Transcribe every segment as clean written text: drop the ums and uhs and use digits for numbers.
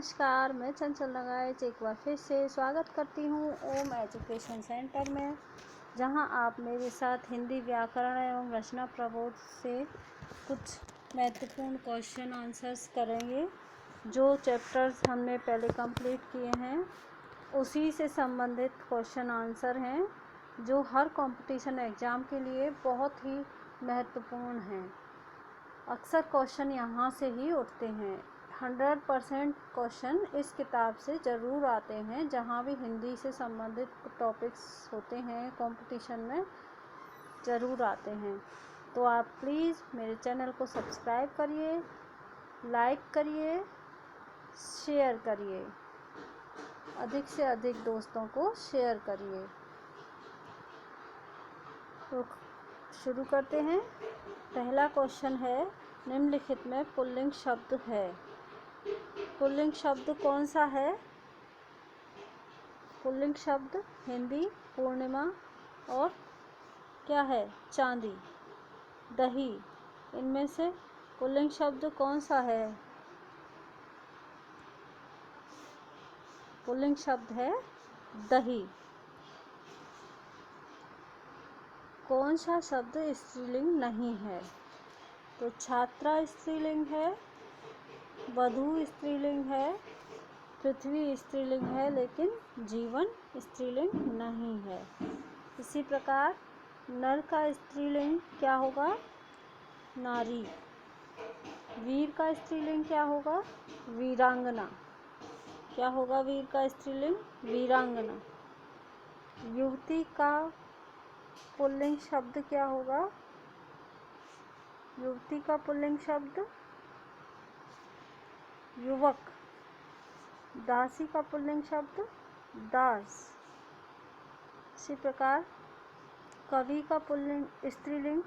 नमस्कार, मैं चंचल नगाइच एक बार फिर से स्वागत करती हूँ ओम एजुकेशन सेंटर में, जहाँ आप मेरे साथ हिंदी व्याकरण एवं रचना प्रबोध से कुछ महत्वपूर्ण क्वेश्चन आंसर्स करेंगे। जो चैप्टर्स हमने पहले कंप्लीट किए हैं उसी से संबंधित क्वेश्चन आंसर हैं, जो हर कंपटीशन एग्ज़ाम के लिए बहुत ही महत्वपूर्ण हैं। अक्सर क्वेश्चन यहाँ से ही उठते हैं। 100% क्वेश्चन इस किताब से ज़रूर आते हैं। जहाँ भी हिंदी से संबंधित टॉपिक्स होते हैं कंपटीशन में ज़रूर आते हैं। तो आप प्लीज़ मेरे चैनल को सब्सक्राइब करिए, लाइक करिए, शेयर करिए, अधिक से अधिक दोस्तों को शेयर करिए। तो शुरू करते हैं। पहला क्वेश्चन है, निम्नलिखित में पुल्लिंग शब्द है। पुल्लिंग शब्द कौन सा है? पुल्लिंग शब्द हिंदी पूर्णिमा और क्या है? चांदी, दही। इनमें से पुल्लिंग शब्द कौन सा है? पुल्लिंग शब्द है दही। कौन सा शब्द स्त्रीलिंग नहीं है? तो छात्रा स्त्रीलिंग है, वधू स्त्रीलिंग है, पृथ्वी स्त्रीलिंग है, लेकिन जीवन स्त्रीलिंग नहीं है। इसी प्रकार नर का स्त्रीलिंग क्या होगा? नारी। वीर का स्त्रीलिंग क्या होगा? वीरांगना। क्या होगा वीर का स्त्रीलिंग? वीरांगना। युवती का पुल्लिंग शब्द क्या होगा? युवती का पुल्लिंग शब्द युवक। दासी का पुल्लिंग शब्द दास। इसी प्रकार कवि का पुल्लिंग स्त्रीलिंग,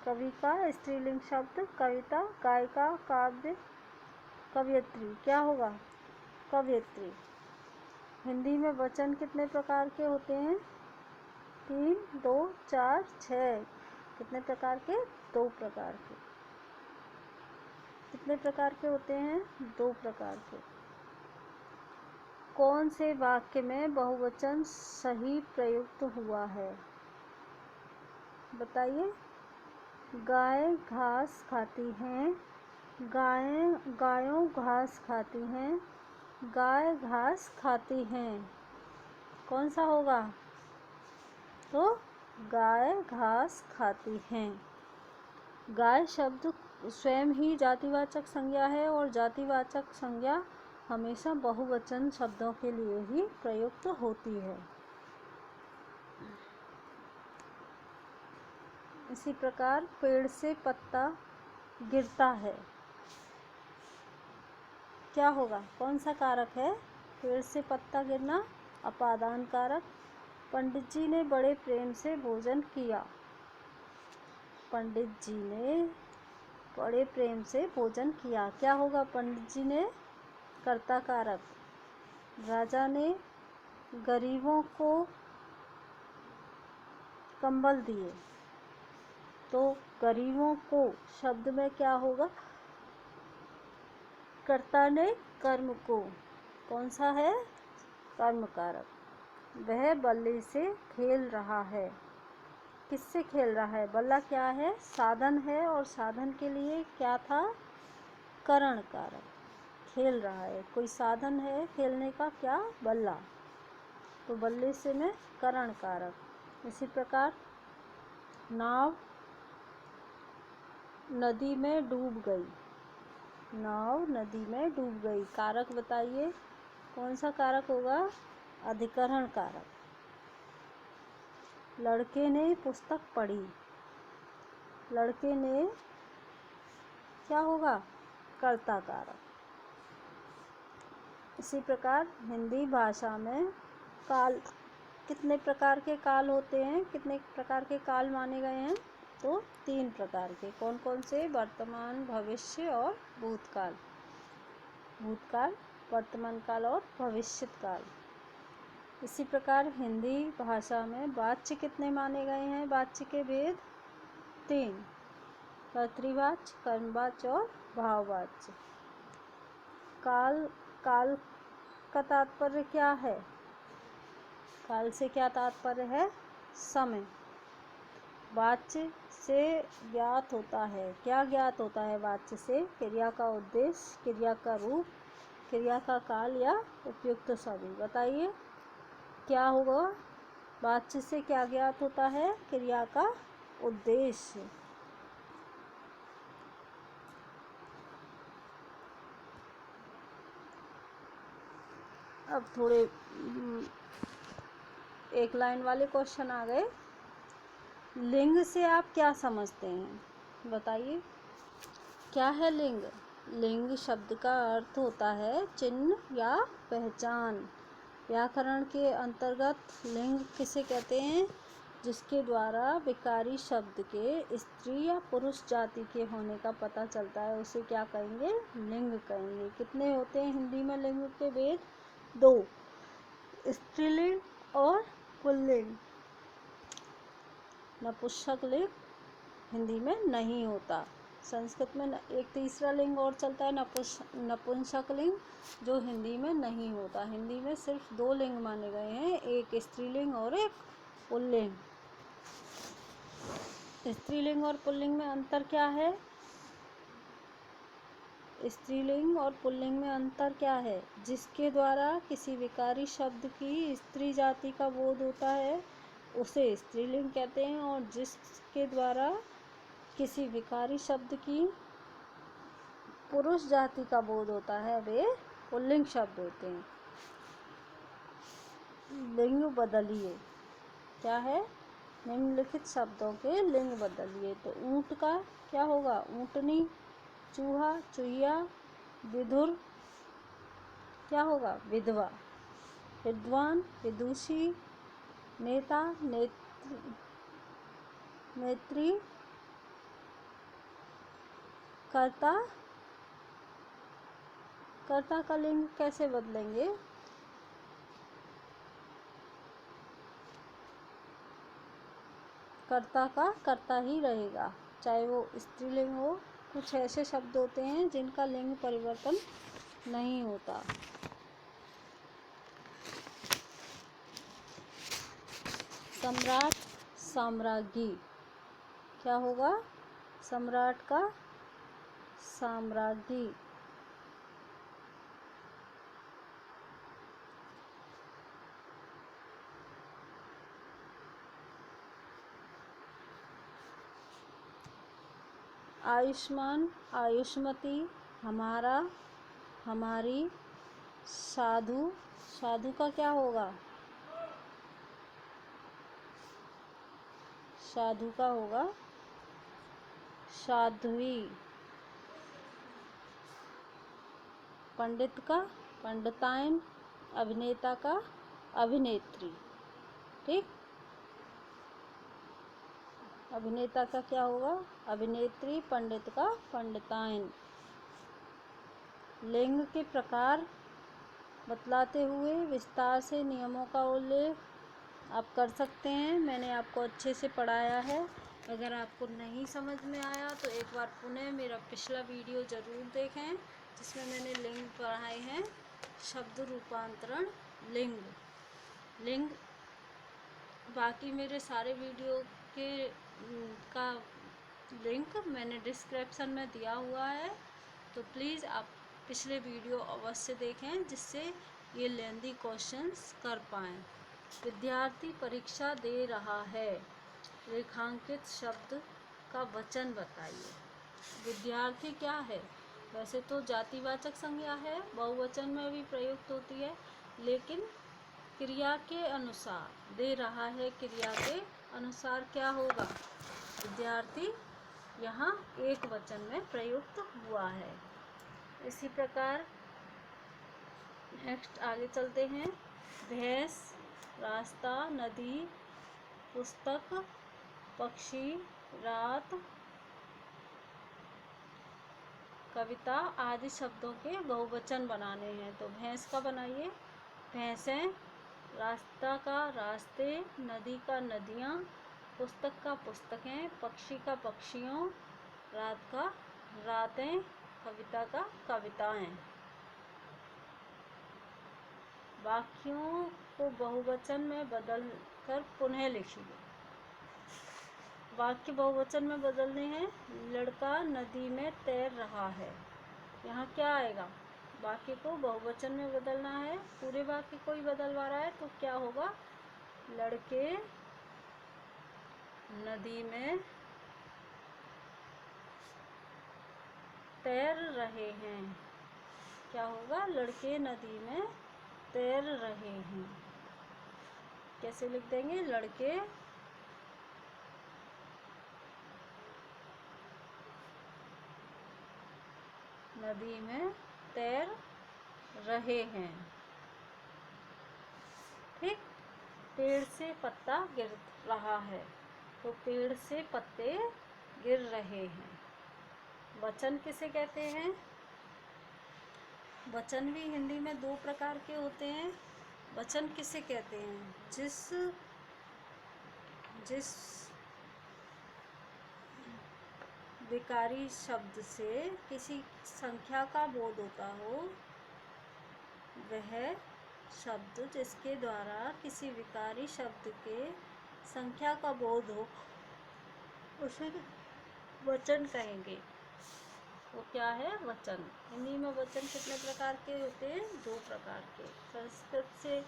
कवि का स्त्रीलिंग शब्द कविता, गायिका, काव्य, कवयित्री। क्या होगा? कवयित्री। हिंदी में वचन कितने प्रकार के होते हैं? 3, 2, 4, 6। कितने प्रकार के? 2 प्रकार के। कितने प्रकार के होते हैं? 2 प्रकार के। कौन से वाक्य में बहुवचन सही प्रयुक्त हुआ है? बताइए। गाय घास खाती हैं, गायों घास खाती हैं, गाय घास खाती हैं। कौन सा होगा? तो गाय घास खाती हैं। गाय शब्द स्वयं ही जातिवाचक संज्ञा है और जातिवाचक संज्ञा हमेशा बहुवचन शब्दों के लिए ही प्रयुक्त होती है। इसी प्रकार पेड़ से पत्ता गिरता है। क्या होगा? कौन सा कारक है? पेड़ से पत्ता गिरना अपादान कारक। पंडित जी ने बड़े प्रेम से भोजन किया। पंडित जी ने बड़े प्रेम से भोजन किया। क्या होगा? पंडित जी ने कर्ता कारक। राजा ने गरीबों को कंबल दिए। तो गरीबों को शब्द में क्या होगा? कर्ता ने कर्म को। कौन सा है? कर्म कारक। वह बल्ले से खेल रहा है। किससे खेल रहा है? बल्ला क्या है? साधन है, और साधन के लिए क्या था? करण कारक। खेल रहा है, कोई साधन है खेलने का, क्या? बल्ला। तो बल्ले से में करण कारक। इसी प्रकार नाव नदी में डूब गई। नाव नदी में डूब गई। कारक बताइए, कौन सा कारक होगा? अधिकरण कारक। लड़के ने पुस्तक पढ़ी। लड़के ने क्या होगा? कर्ता कारक। इसी प्रकार हिंदी भाषा में काल, कितने प्रकार के काल होते हैं? कितने प्रकार के काल माने गए हैं? तो 3 प्रकार के। कौन कौन से? वर्तमान, भविष्य और भूतकाल। भूतकाल, वर्तमान काल और भविष्य काल। इसी प्रकार हिंदी भाषा में वाच्य कितने माने गए हैं? वाच्य के भेद 3, कर्तृवाच्य, कर्मवाच्य और भाववाच्य। काल, काल का तात्पर्य क्या है? काल से क्या तात्पर्य है? समय। वाच्य से ज्ञात होता है, क्या ज्ञात होता है वाच्य से? क्रिया का उद्देश्य, क्रिया का रूप, क्रिया का काल या उपयुक्त सभी। बताइए क्या होगा? वाच्य से क्या ज्ञात होता है? क्रिया का उद्देश्य। अब थोड़े एक लाइन वाले क्वेश्चन आ गए। लिंग से आप क्या समझते हैं? बताइए क्या है लिंग? लिंग शब्द का अर्थ होता है चिन्ह या पहचान। व्याकरण के अंतर्गत लिंग किसे कहते हैं? जिसके द्वारा विकारी शब्द के स्त्री या पुरुष जाति के होने का पता चलता है, उसे क्या कहेंगे? लिंग कहेंगे। कितने होते हैं हिंदी में लिंग के भेद? 2, स्त्रीलिंग और पुल्लिंग। नपुंसकलिंग हिंदी में नहीं होता। संस्कृत में एक तीसरा लिंग और चलता है नपुंसकलिंग, जो हिंदी में नहीं होता। हिंदी में सिर्फ 2 लिंग माने गए हैं, एक स्त्रीलिंग और एक पुल्लिंग। स्त्रीलिंग और पुल्लिंग में अंतर क्या है? स्त्रीलिंग और पुल्लिंग में अंतर क्या है? जिसके द्वारा किसी विकारी शब्द की स्त्री जाति का बोध होता है उसे स्त्रीलिंग कहते हैं, और जिसके द्वारा किसी विकारी शब्द की पुरुष जाति का बोध होता है वे पुल्लिंग शब्द होते हैं। लिंग बदलिए। क्या है? निम्नलिखित शब्दों के लिंग बदलिए। तो ऊंट का क्या होगा? ऊंटनी। चूहा, चूहिया। विधुर क्या होगा? विधवा। विद्वान, विदुषी। नेता, नेत्री। कर्ता, कर्ता का लिंग कैसे बदलेंगे? कर्ता का कर्ता ही रहेगा, चाहे वो स्त्रीलिंग हो। कुछ ऐसे शब्द होते हैं जिनका लिंग परिवर्तन नहीं होता। सम्राट, साम्राज्ञी। क्या होगा? सम्राट का साम्राज्ञी। आयुष्मान, आयुष्मती। हमारा, हमारी। साधु, साधु का क्या होगा? साधु का होगा साध्वी। पंडित का पंडितायन। अभिनेता का अभिनेत्री। ठीक। अभिनेता का क्या होगा? अभिनेत्री। पंडित का पंडितायन। लिंग के प्रकार बतलाते हुए विस्तार से नियमों का उल्लेख आप कर सकते हैं। मैंने आपको अच्छे से पढ़ाया है। अगर आपको नहीं समझ में आया तो एक बार पुनः मेरा पिछला वीडियो ज़रूर देखें, जिसमें मैंने लिंग पढ़ाए हैं। शब्द रूपांतरण, लिंग। लिंग बाकी मेरे सारे वीडियो के का लिंक मैंने डिस्क्रिप्शन में दिया हुआ है, तो प्लीज़ आप पिछले वीडियो अवश्य देखें, जिससे ये लेंदी क्वेश्चंस कर पाएँ। विद्यार्थी परीक्षा दे रहा है। रेखांकित शब्द का वचन बताइए। विद्यार्थी क्या है? वैसे तो जातिवाचक संज्ञा है, बहुवचन में भी प्रयुक्त होती है, लेकिन क्रिया के अनुसार, दे रहा है क्रिया के अनुसार क्या होगा? विद्यार्थी यहाँ एक वचन में प्रयुक्त हुआ है। इसी प्रकार नेक्स्ट आगे चलते हैं। भैंस, रास्ता, नदी, पुस्तक, पक्षी, रात, कविता आदि शब्दों के बहुवचन बनाने हैं। तो भैंस का बनाइए। भैंसें। रास्ता का रास्ते। नदी का नदियाँ। पुस्तक का पुस्तकें। पक्षी का पक्षियों। रात का रातें। कविता का कविताएं। वाक्यों को बहुवचन में बदल कर पुनः लिखिए। वाक्य बहुवचन में बदलने हैं। लड़का नदी में तैर रहा है। यहाँ क्या आएगा? वाक्य को बहुवचन में बदलना है। पूरे वाक्य को ही बदलवा रहा है तो क्या होगा? लड़के नदी में तैर रहे हैं। क्या होगा? लड़के नदी में तैर रहे हैं। कैसे लिख देंगे? लड़के नदी में तैर रहे हैं। ठीक। पेड़ से पत्ता गिर रहा है तो पेड़ से पत्ते गिर रहे हैं। वचन किसे कहते हैं? वचन भी हिंदी में दो प्रकार के होते हैं। वचन किसे कहते हैं? जिस विकारी शब्द से किसी संख्या का बोध होता हो, वह शब्द जिसके द्वारा किसी विकारी शब्द के संख्या का बोध हो, उसे वचन कहेंगे। वो क्या है? वचन। हिंदी में वचन कितने प्रकार के होते हैं? दो प्रकार के। संस्कृत से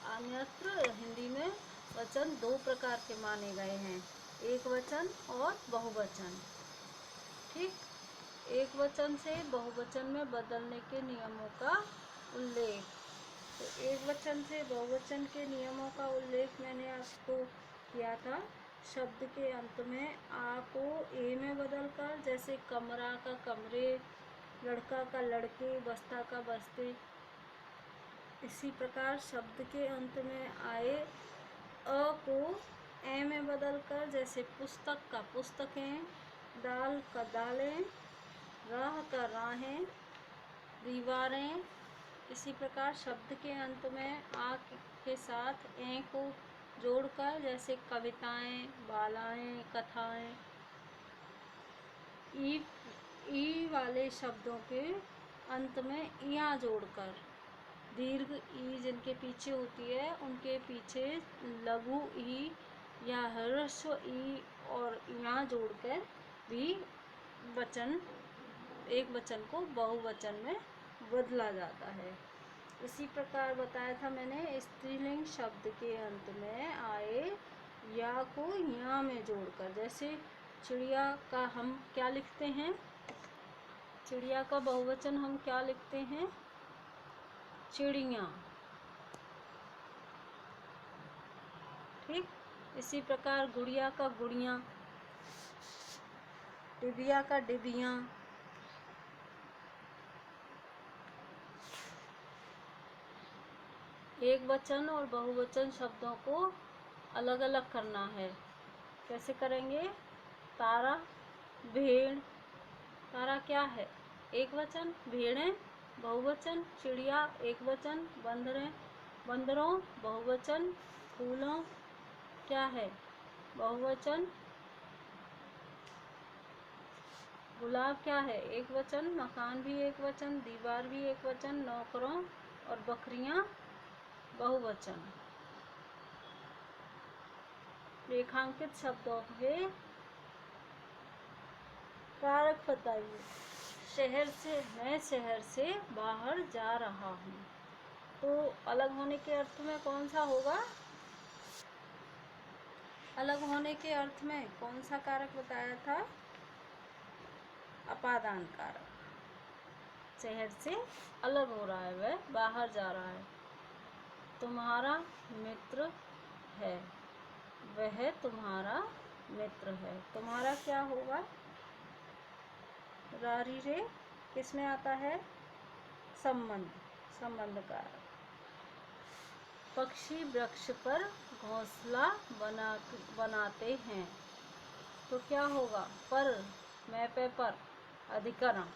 अन्यत्र हिंदी में वचन दो प्रकार के माने गए हैं, एक वचन और बहुवचन। ठीक। एक वचन से बहुवचन में बदलने के नियमों का उल्लेख। तो एक वचन से बहुवचन के नियमों का उल्लेख मैंने आपको किया था। शब्द के अंत में आ को ए में बदलकर, जैसे कमरा का कमरे, लड़का का लड़के, बस्ता का बस्ते। इसी प्रकार शब्द के अंत में आए अ को ए में बदलकर, जैसे पुस्तक का पुस्तकें, दाल का दालें, राह का राहें, दीवारें। इसी प्रकार शब्द के अंत में आ के साथ ए को जोड़कर, जैसे कविताएं, बालाएं, कथाएं। ई वाले शब्दों के अंत में इया जोड़कर, दीर्घ ई जिनके पीछे होती है उनके पीछे लघु ई या ह्रस्व ई और इया जोड़कर भी वचन, एक वचन को बहुवचन में बदला जाता है। इसी प्रकार बताया था मैंने, स्त्रीलिंग शब्द के अंत में आए या को या में जोड़कर, जैसे चिड़िया का हम क्या लिखते हैं? चिड़िया का बहुवचन हम क्या लिखते हैं? चिड़िया। ठीक। इसी प्रकार गुड़िया का गुड़िया, डिबिया का डिबिया। एक वचन और बहुवचन शब्दों को अलग अलग करना है। कैसे करेंगे? तारा, भेड़। तारा क्या है? एक वचन। भेड़ें बहुवचन। चिड़िया एक वचन। बंदरों बहुवचन। फूलों क्या है? बहुवचन। गुलाब क्या है? एक वचन। मकान भी एक वचन। दीवार भी एक वचन। नौकरों और बकरियां बहुवचन। रेखांकित शब्दों के कारक बताइए। मैं शहर से बाहर जा रहा हूँ। तो अलग होने के अर्थ में कौन सा होगा? अलग होने के अर्थ में कौन सा कारक बताया था? अपादान कारक। शहर से अलग हो रहा है, वह बाहर जा रहा है। तुम्हारा मित्र है, वह तुम्हारा मित्र है। तुम्हारा क्या होगा? रारी रे किस में आता है? संबंध कारक। पक्षी वृक्ष पर घोंसला बनाते हैं तो क्या होगा? पर मैं पे पर अधिकरण।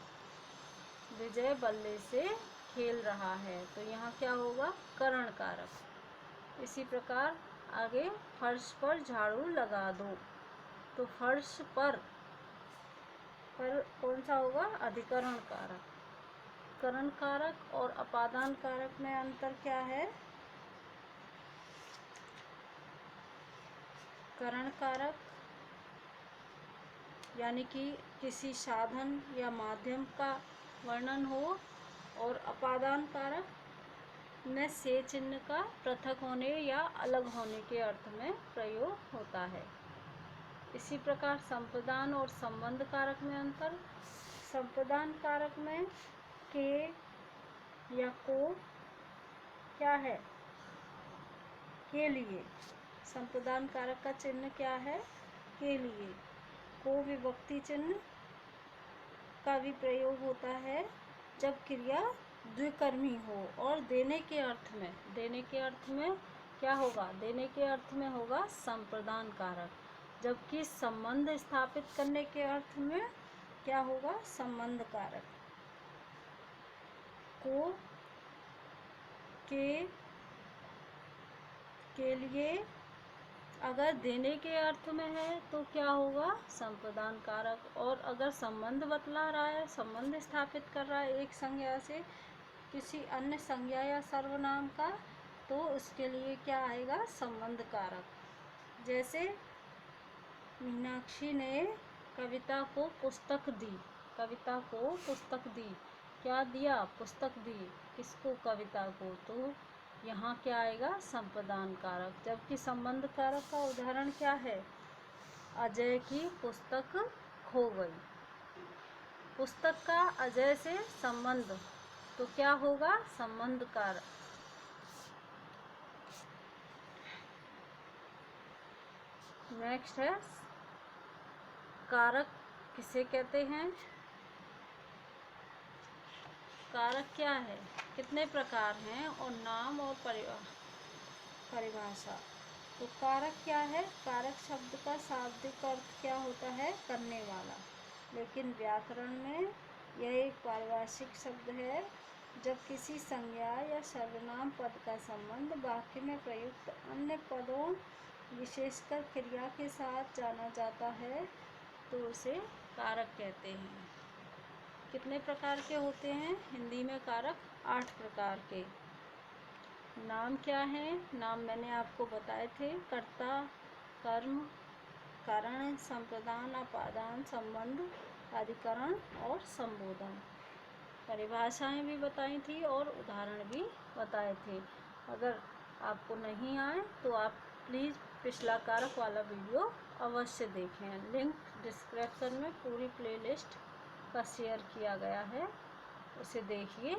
विजय बल्ले से खेल रहा है तो यहाँ क्या होगा? करण कारक। इसी प्रकार आगे, फर्श पर झाड़ू लगा दो तो फर्श पर कौन सा होगा? अधिकरण कारक। करण कारक और अपादान कारक में अंतर क्या है? करण कारक यानी कि किसी साधन या माध्यम का वर्णन हो, और अपादान कारक में से चिन्ह का पृथक होने या अलग होने के अर्थ में प्रयोग होता है। इसी प्रकार संप्रदान और संबंध कारक में अंतर। संप्रदान कारक में के या को क्या है? के लिए। संप्रदान कारक का चिन्ह क्या है? के लिए। को विभक्ति चिन्ह का भी प्रयोग होता है जब क्रिया द्विकर्मी हो, और देने के अर्थ में क्या होगा? देने के अर्थ में होगा संप्रदान कारक, जबकि संबंध स्थापित करने के अर्थ में क्या होगा? संबंध कारक। को के लिए अगर देने के अर्थ में है तो क्या होगा? संप्रदान कारक। और अगर संबंध बतला रहा है, संबंध स्थापित कर रहा है एक संज्ञा से किसी अन्य संज्ञा या सर्वनाम का, तो उसके लिए क्या आएगा? संबंध कारक। जैसे मीनाक्षी ने कविता को पुस्तक दी। कविता को पुस्तक दी। क्या दिया? पुस्तक दी। किसको? कविता को। तो यहाँ क्या आएगा? संप्रदान कारक। जबकि संबंध कारक का उदाहरण क्या है? अजय की पुस्तक खो गई। पुस्तक का अजय से संबंध, तो क्या होगा? संबंध कारक। नेक्स्ट है कारक किसे कहते हैं? कारक क्या है? कितने प्रकार हैं, और नाम और परिभाषा। तो कारक क्या है? कारक शब्द का शाब्दिक अर्थ क्या होता है? करने वाला। लेकिन व्याकरण में यह एक पारिभाषिक शब्द है जब किसी संज्ञा या सर्वनाम पद का संबंध वाक्य में प्रयुक्त अन्य पदों विशेषकर क्रिया के साथ जाना जाता है, तो उसे कारक कहते हैं। कितने प्रकार के होते हैं हिंदी में कारक? 8 प्रकार के। नाम क्या है? नाम मैंने आपको बताए थे। कर्ता, कर्म, कारण, संप्रदान, अपादान, संबंध, अधिकरण और संबोधन। परिभाषाएं भी बताई थी और उदाहरण भी बताए थे। अगर आपको नहीं आए तो आप प्लीज़ पिछला कारक वाला वीडियो अवश्य देखें। लिंक डिस्क्रिप्शन में पूरी प्लेलिस्ट का शेयर किया गया है, उसे देखिए।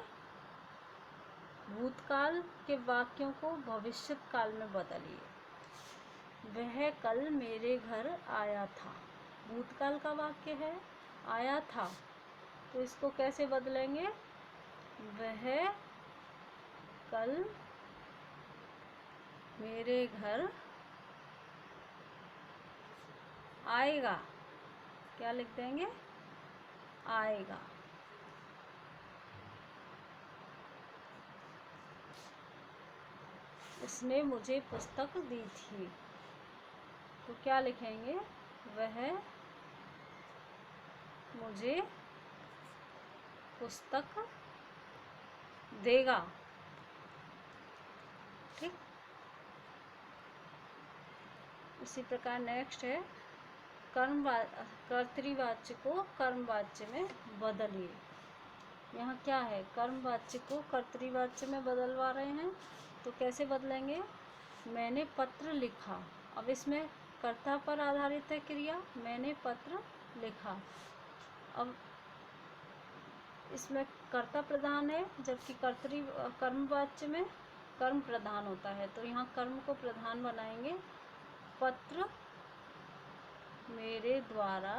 भूतकाल के वाक्यों को भविष्यत काल में बदलिए। वह कल मेरे घर आया था। भूतकाल का वाक्य है, आया था, तो इसको कैसे बदलेंगे? वह कल मेरे घर आएगा। क्या लिख देंगे? आएगा। उसने मुझे पुस्तक दी थी। तो क्या लिखेंगे? वह मुझे पुस्तक देगा। ठीक। इसी प्रकार नेक्स्ट है कर्तृवाच्य को कर्मवाच्य में बदलिए। यहाँ क्या है? कर्मवाच्य को कर्तृवाच्य में बदलवा रहे हैं, तो कैसे बदलेंगे? मैंने पत्र लिखा। अब इसमें कर्ता पर आधारित है क्रिया, मैंने पत्र लिखा। अब इसमें कर्ता प्रधान है, जबकि कर्मवाच्य में कर्म प्रधान होता है। तो यहाँ कर्म को प्रधान बनाएंगे। पत्र मेरे द्वारा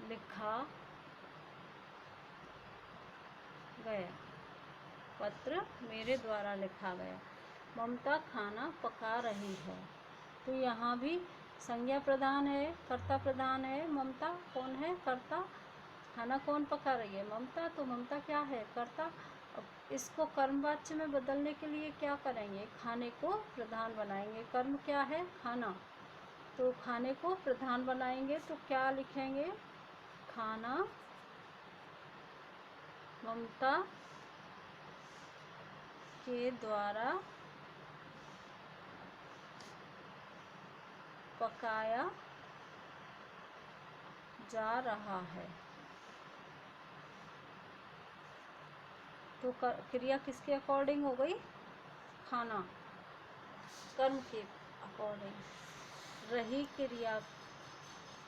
लिखा गया। पत्र मेरे द्वारा लिखा गया। ममता खाना पका रही है। तो यहाँ भी संज्ञा प्रधान है, कर्ता प्रधान है। ममता कौन है? कर्ता। खाना कौन पका रही है? ममता। तो ममता क्या है? कर्ता। अब इसको कर्मवाच्य में बदलने के लिए क्या करेंगे? खाने को प्रधान बनाएंगे। कर्म क्या है? खाना। तो खाने को प्रधान बनाएंगे तो क्या लिखेंगे? खाना ममता के द्वारा पकाया जा रहा है। तो क्रिया किसके अकॉर्डिंग हो गई? खाना, कर्म के अकॉर्डिंग। रही क्रिया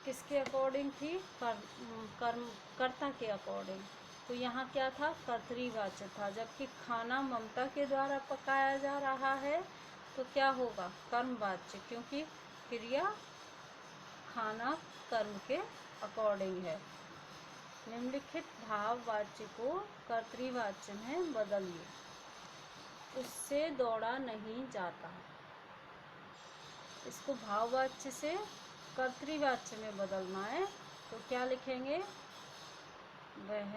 किसके अकॉर्डिंग थी? कर्म कर्ता के अकॉर्डिंग। तो यहाँ क्या था? कर्तृवाच्य था। जबकि खाना ममता के द्वारा पकाया जा रहा है तो क्या होगा? कर्मवाच्य, क्योंकि क्रिया खाना कर्म के अकॉर्डिंग है। निम्नलिखित भाववाच्य को कर्तृवाच्य में बदलिए। उससे दौड़ा नहीं जाता। इसको भाववाच्य से कर्तृवाच्य में बदलना है। तो क्या लिखेंगे? वह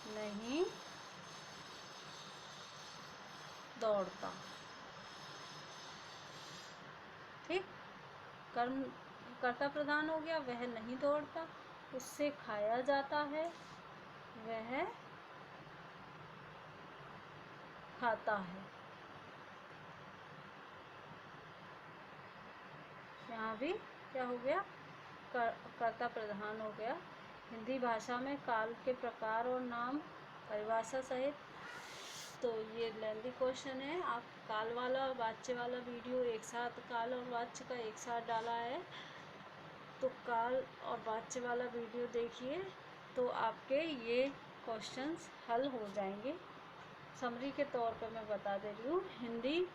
नहीं दौड़ता। ठीक, कर्म कर्ता प्रधान हो गया। वह नहीं दौड़ता। उससे खाया जाता है। वह खाता है। यहाँ भी क्या हो गया? कर्ता प्रधान हो गया। हिंदी भाषा में काल के प्रकार और नाम परिभाषा सहित। तो ये लेंदी क्वेश्चन है। आप काल वाला वाच्य वाला वीडियो एक साथ, काल और वाच्य का एक साथ डाला है, तो काल और वाच्य वाला वीडियो देखिए तो आपके ये क्वेश्चंस हल हो जाएंगे। समरी के तौर पर मैं बता दे रही हूँ। हिंदी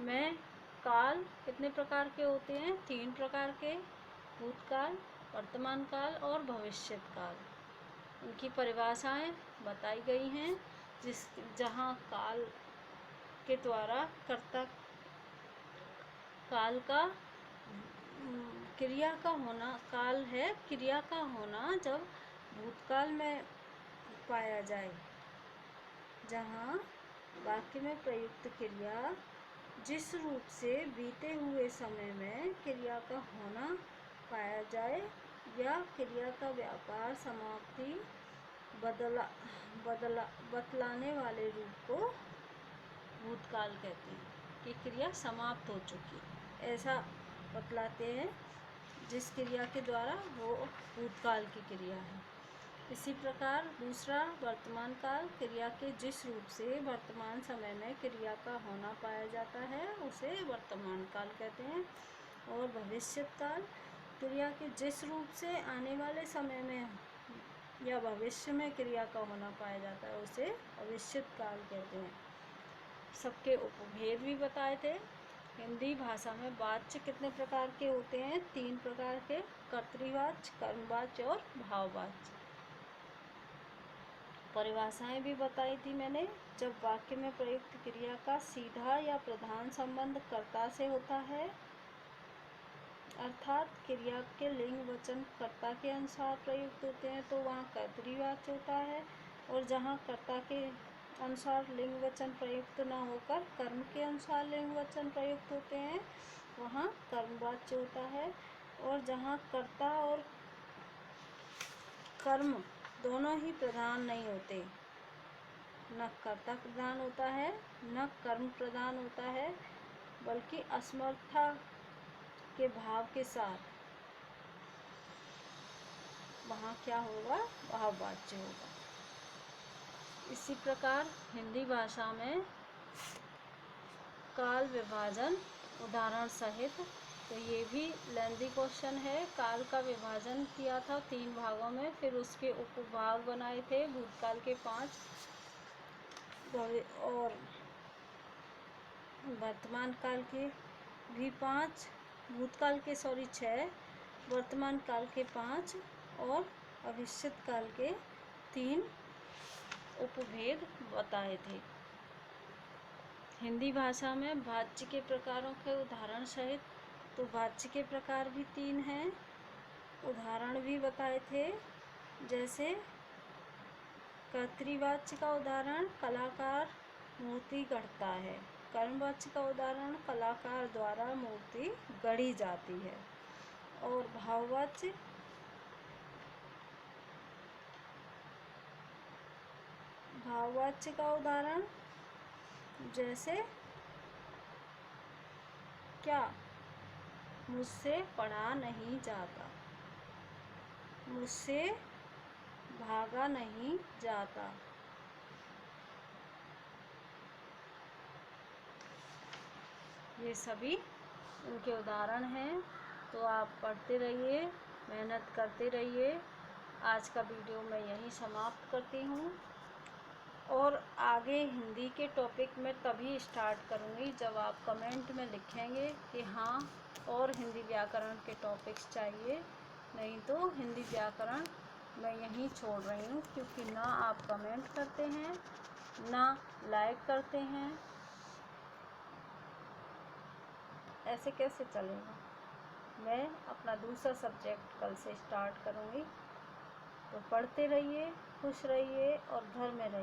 में काल कितने प्रकार के होते हैं? 3 प्रकार के। भूतकाल, वर्तमान काल और भविष्यत काल। इनकी परिभाषाएं बताई गई हैं। जहाँ काल के द्वारा कर्ता, काल का क्रिया का होना, काल है क्रिया का होना जब भूतकाल में पाया जाए, जहाँ वाक्य में प्रयुक्त क्रिया जिस रूप से बीते हुए समय में क्रिया का होना पाया जाए या क्रिया का व्यापार समाप्ति बतलाने वाले रूप को भूतकाल कहते हैं कि क्रिया समाप्त हो चुकी, ऐसा बतलाते हैं जिस क्रिया के द्वारा, वो भूतकाल की क्रिया है। इसी प्रकार दूसरा वर्तमान काल, क्रिया के जिस रूप से वर्तमान समय में क्रिया का होना पाया जाता है उसे वर्तमान काल कहते हैं। और भविष्यत काल, क्रिया के जिस रूप से आने वाले समय में या भविष्य में क्रिया का होना पाया जाता है उसे भविष्यत काल कहते हैं। सबके उपभेद भी बताए थे। हिंदी भाषा में वाच्य कितने प्रकार के होते हैं? 3 प्रकार के। कर्तृवाच्य, कर्मवाच्य और भाववाच्य। परिभाषाएं भी बताई थी मैंने। जब वाक्य में प्रयुक्त क्रिया का सीधा या प्रधान संबंध कर्ता से होता है, अर्थात क्रिया के लिंग वचन कर्ता के अनुसार प्रयुक्त होते हैं, तो वहाँ कर्तृवाच्य होता है। और जहाँ कर्ता के अनुसार लिंग वचन प्रयुक्त न होकर कर्म के अनुसार लिंग वचन प्रयुक्त होते हैं, वहाँ कर्मवाच्य होता है। और जहाँ कर्ता और कर्म दोनों ही प्रधान नहीं होते, न कर्ता प्रधान होता है न कर्म प्रधान होता है, बल्कि असमर्था के भाव के साथ, वहाँ क्या होगा? भाववाच्य होगा। इसी प्रकार हिंदी भाषा में काल विभाजन उदाहरण सहित, तो ये भी लेंदी क्वेश्चन है। काल का विभाजन किया था 3 भागों में, फिर उसके उपभाग बनाए थे भूतकाल के 5 और वर्तमान काल के भी 5, भूतकाल के 6, वर्तमान काल के 5 और भविष्यत काल के 3 उपभेद बताए थे। हिंदी भाषा में वाच्य के प्रकारों के उदाहरण सहित, तो वाच्य के प्रकार भी 3 हैं, उदाहरण भी बताए थे। जैसे कर्तृवाच्य का उदाहरण, कलाकार मूर्ति गढ़ता है। कर्मवाच्य का उदाहरण, कलाकार द्वारा मूर्ति गढ़ी जाती है। और भाववाच्य भाववाच्य का उदाहरण, जैसे क्या, मुझसे पढ़ा नहीं जाता, मुझसे भागा नहीं जाता। ये सभी उनके उदाहरण हैं। तो आप पढ़ते रहिए, मेहनत करते रहिए। आज का वीडियो मैं यहीं समाप्त करती हूँ और आगे हिंदी के टॉपिक में तभी स्टार्ट करूँगी जब आप कमेंट में लिखेंगे कि हाँ और हिंदी व्याकरण के टॉपिक्स चाहिए। नहीं तो हिंदी व्याकरण मैं यहीं छोड़ रही हूँ, क्योंकि ना आप कमेंट करते हैं, ना लाइक करते हैं। ऐसे कैसे चलेगा। मैं अपना दूसरा सब्जेक्ट कल से स्टार्ट करूँगी। तो पढ़ते रहिए, खुश रहिए और घर में रहिए।